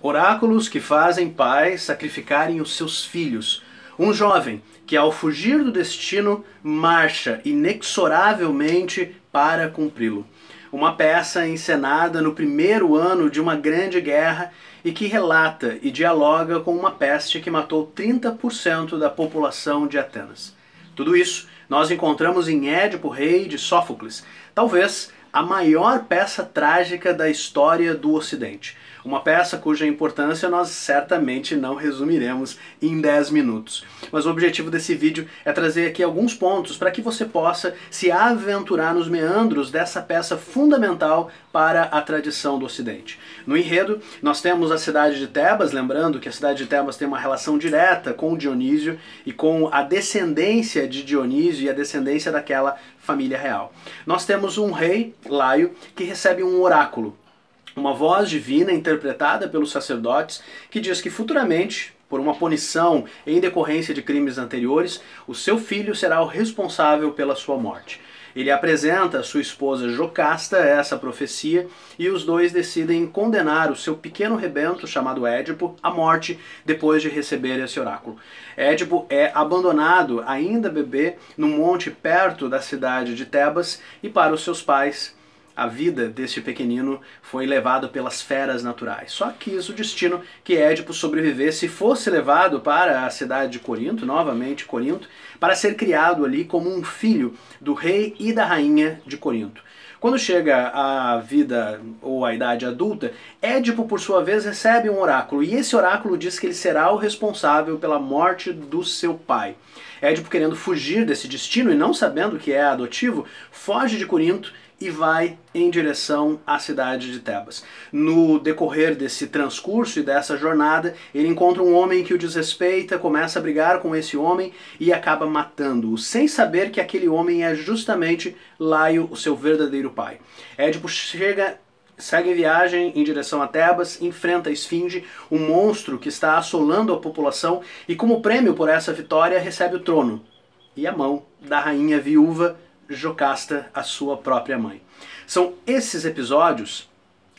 Oráculos que fazem pais sacrificarem os seus filhos. Um jovem que, ao fugir do destino, marcha inexoravelmente para cumpri-lo. Uma peça encenada no primeiro ano de uma grande guerra e que relata e dialoga com uma peste que matou 30% da população de Atenas. Tudo isso nós encontramos em Édipo Rei de Sófocles, talvez a maior peça trágica da história do Ocidente. Uma peça cuja importância nós certamente não resumiremos em 10 minutos. Mas o objetivo desse vídeo é trazer aqui alguns pontos para que você possa se aventurar nos meandros dessa peça fundamental para a tradição do Ocidente. No enredo, nós temos a cidade de Tebas, lembrando que a cidade de Tebas tem uma relação direta com Dionísio e com a descendência de Dionísio e a descendência daquela família real. Nós temos um rei, Laio, que recebe um oráculo. Uma voz divina interpretada pelos sacerdotes que diz que futuramente, por uma punição em decorrência de crimes anteriores, o seu filho será o responsável pela sua morte. Ele apresenta a sua esposa Jocasta essa profecia e os dois decidem condenar o seu pequeno rebento chamado Édipo à morte depois de receber esse oráculo. Édipo é abandonado, ainda bebê, no monte perto da cidade de Tebas e para os seus pais a vida deste pequenino foi levada pelas feras naturais. Só quis o destino que Édipo sobrevivesse e fosse levado para a cidade de Corinto, novamente Corinto, para ser criado ali como um filho do rei e da rainha de Corinto. Quando chega à vida ou à idade adulta, Édipo, por sua vez, recebe um oráculo, e esse oráculo diz que ele será o responsável pela morte do seu pai. Édipo, querendo fugir desse destino e não sabendo que é adotivo, foge de Corinto e vai em direção à cidade de Tebas. No decorrer desse transcurso e dessa jornada, ele encontra um homem que o desrespeita, começa a brigar com esse homem e acaba matando-o, sem saber que aquele homem é justamente Laio, o seu verdadeiro pai. Édipo segue viagem em direção a Tebas, enfrenta a Esfinge, um monstro que está assolando a população, e como prêmio por essa vitória recebe o trono e a mão da rainha viúva Jocasta, a sua própria mãe. São esses episódios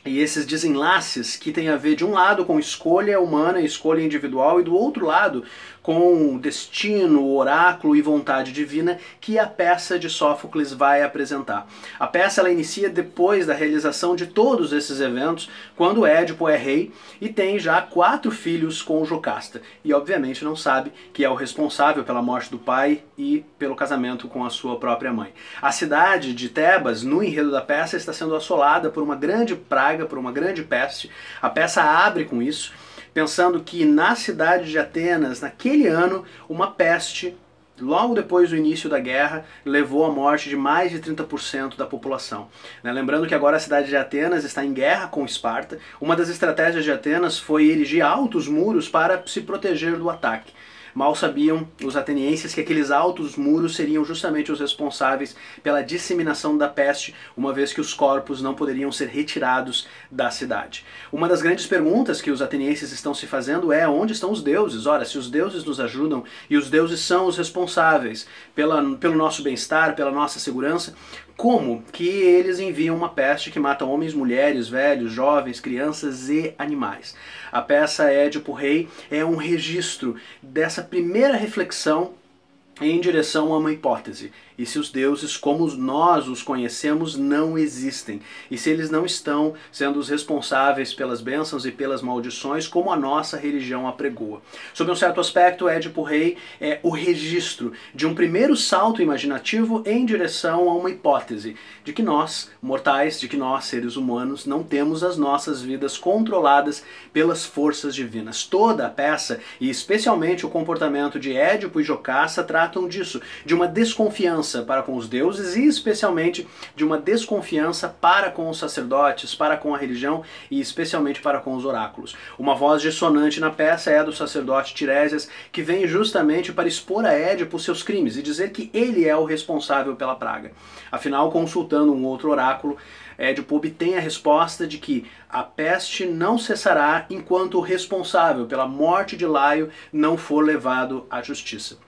e esses desenlaces que têm a ver, de um lado, com escolha humana, escolha individual, e do outro lado, com destino, oráculo e vontade divina, que a peça de Sófocles vai apresentar. A peça ela inicia depois da realização de todos esses eventos, quando Édipo é rei e tem já 4 filhos com Jocasta, e obviamente não sabe que é o responsável pela morte do pai e pelo casamento com a sua própria mãe. A cidade de Tebas, no enredo da peça, está sendo assolada por uma grande praga, por uma grande peste. A peça abre com isso, pensando que na cidade de Atenas, naquele ano, uma peste, logo depois do início da guerra, levou à morte de mais de 30% da população. Lembrando que agora a cidade de Atenas está em guerra com Esparta. Uma das estratégias de Atenas foi erigir altos muros para se proteger do ataque. Mal sabiam os atenienses que aqueles altos muros seriam justamente os responsáveis pela disseminação da peste, uma vez que os corpos não poderiam ser retirados da cidade. Uma das grandes perguntas que os atenienses estão se fazendo é: onde estão os deuses? Ora, se os deuses nos ajudam e os deuses são os responsáveis pelo nosso bem-estar, pela nossa segurança, como que eles enviam uma peste que mata homens, mulheres, velhos, jovens, crianças e animais? A peça Édipo Rei é um registro dessa primeira reflexão em direção a uma hipótese. E se os deuses, como nós os conhecemos, não existem? E se eles não estão sendo os responsáveis pelas bênçãos e pelas maldições, como a nossa religião apregoa? Sob um certo aspecto, Édipo Rei é o registro de um primeiro salto imaginativo em direção a uma hipótese de que nós, mortais, de que nós, seres humanos, não temos as nossas vidas controladas pelas forças divinas. Toda a peça, e especialmente o comportamento de Édipo e Jocasta, tratam disso, de uma desconfiança para com os deuses e especialmente de uma desconfiança para com os sacerdotes, para com a religião e especialmente para com os oráculos. Uma voz dissonante na peça é a do sacerdote Tiresias, que vem justamente para expor a Édipo seus crimes e dizer que ele é o responsável pela praga. Afinal, consultando um outro oráculo, Édipo obtém a resposta de que a peste não cessará enquanto o responsável pela morte de Laio não for levado à justiça.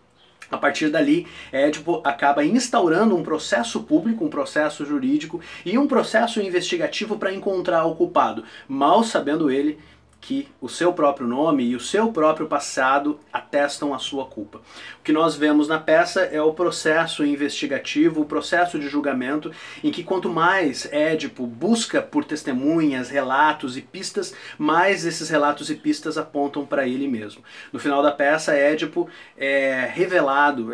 A partir dali, Édipo acaba instaurando um processo público, um processo jurídico e um processo investigativo para encontrar o culpado, mal sabendo ele que o seu próprio nome e o seu próprio passado atestam a sua culpa. O que nós vemos na peça é o processo investigativo, o processo de julgamento, em que quanto mais Édipo busca por testemunhas, relatos e pistas, mais esses relatos e pistas apontam para ele mesmo. No final da peça, Édipo é revelado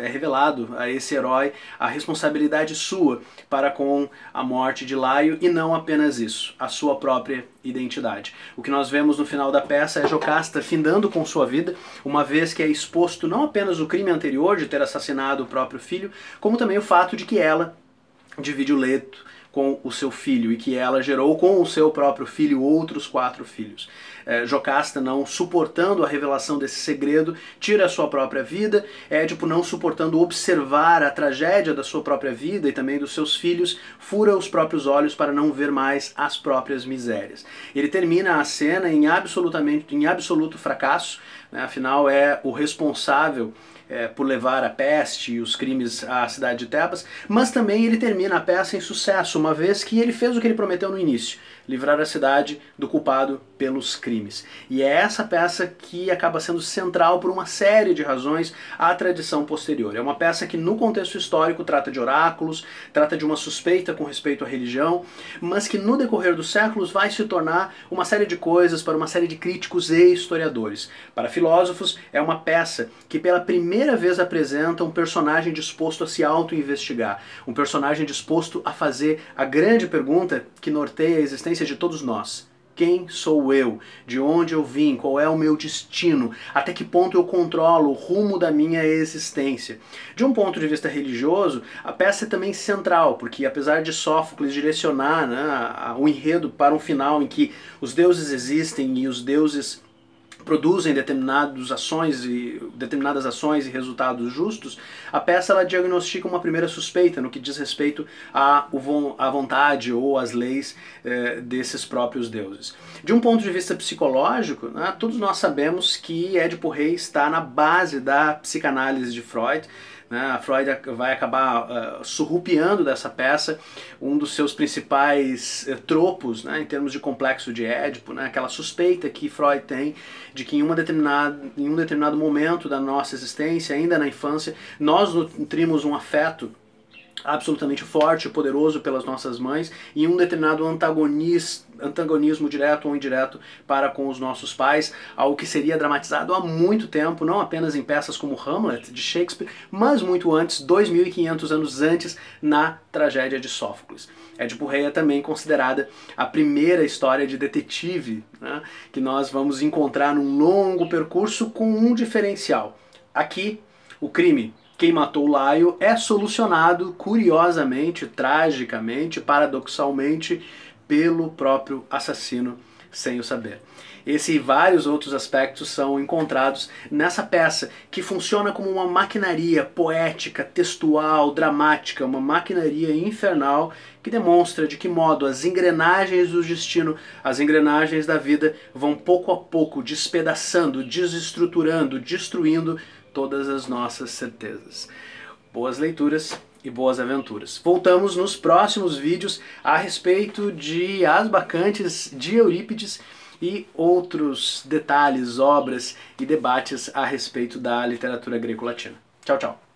a esse herói a responsabilidade sua para com a morte de Laio, e não apenas isso, a sua própria identidade. O que nós vemos no final da peça é Jocasta findando com sua vida, uma vez que é exposto não apenas o crime anterior de ter assassinado o próprio filho, como também o fato de que ela divide o leito com o seu filho e que ela gerou com o seu próprio filho outros 4 filhos. Jocasta, não suportando a revelação desse segredo, tira a sua própria vida. Édipo, não suportando observar a tragédia da sua própria vida e também dos seus filhos, fura os próprios olhos para não ver mais as próprias misérias. Ele termina a cena em absoluto fracasso, né? Afinal é o responsável por levar a peste e os crimes à cidade de Tebas, mas também ele termina a peça em sucesso, uma vez que ele fez o que ele prometeu no início, livrar a cidade do culpado pelos crimes. E é essa peça que acaba sendo central por uma série de razões à tradição posterior. É uma peça que no contexto histórico trata de oráculos, trata de uma suspeita com respeito à religião, mas que no decorrer dos séculos vai se tornar uma série de coisas para uma série de críticos e historiadores. Para filósofos, é uma peça que pela primeira vez apresenta um personagem disposto a se auto-investigar, um personagem disposto a fazer a grande pergunta que norteia a existência de todos nós. Quem sou eu? De onde eu vim? Qual é o meu destino? Até que ponto eu controlo o rumo da minha existência? De um ponto de vista religioso, a peça é também central, porque apesar de Sófocles direcionar, né, o enredo para um final em que os deuses existem e os deuses produzem determinadas ações e resultados justos, a peça ela diagnostica uma primeira suspeita no que diz respeito à vontade ou às leis desses próprios deuses. De um ponto de vista psicológico, né, todos nós sabemos que Édipo Rei está na base da psicanálise de Freud. A Freud vai acabar surrupiando dessa peça um dos seus principais tropos, né, em termos de complexo de Édipo, né, aquela suspeita que Freud tem de que em um determinado momento da nossa existência, ainda na infância, nós nutrimos um afeto absolutamente forte e poderoso pelas nossas mães e um determinado antagonismo direto ou indireto para com os nossos pais, algo que seria dramatizado há muito tempo, não apenas em peças como Hamlet, de Shakespeare, mas muito antes, 2500 anos antes, na tragédia de Sófocles. Édipo Rei é também considerada a primeira história de detetive, né, que nós vamos encontrar num longo percurso com um diferencial. Aqui, o crime, quem matou Laio, é solucionado curiosamente, tragicamente, paradoxalmente, pelo próprio assassino sem o saber. Esse e vários outros aspectos são encontrados nessa peça, que funciona como uma maquinaria poética, textual, dramática, uma maquinaria infernal que demonstra de que modo as engrenagens do destino, as engrenagens da vida, vão pouco a pouco despedaçando, desestruturando, destruindo todas as nossas certezas. Boas leituras e boas aventuras. Voltamos nos próximos vídeos a respeito de As Bacantes de Eurípides e outros detalhes, obras e debates a respeito da literatura greco-latina. Tchau, tchau!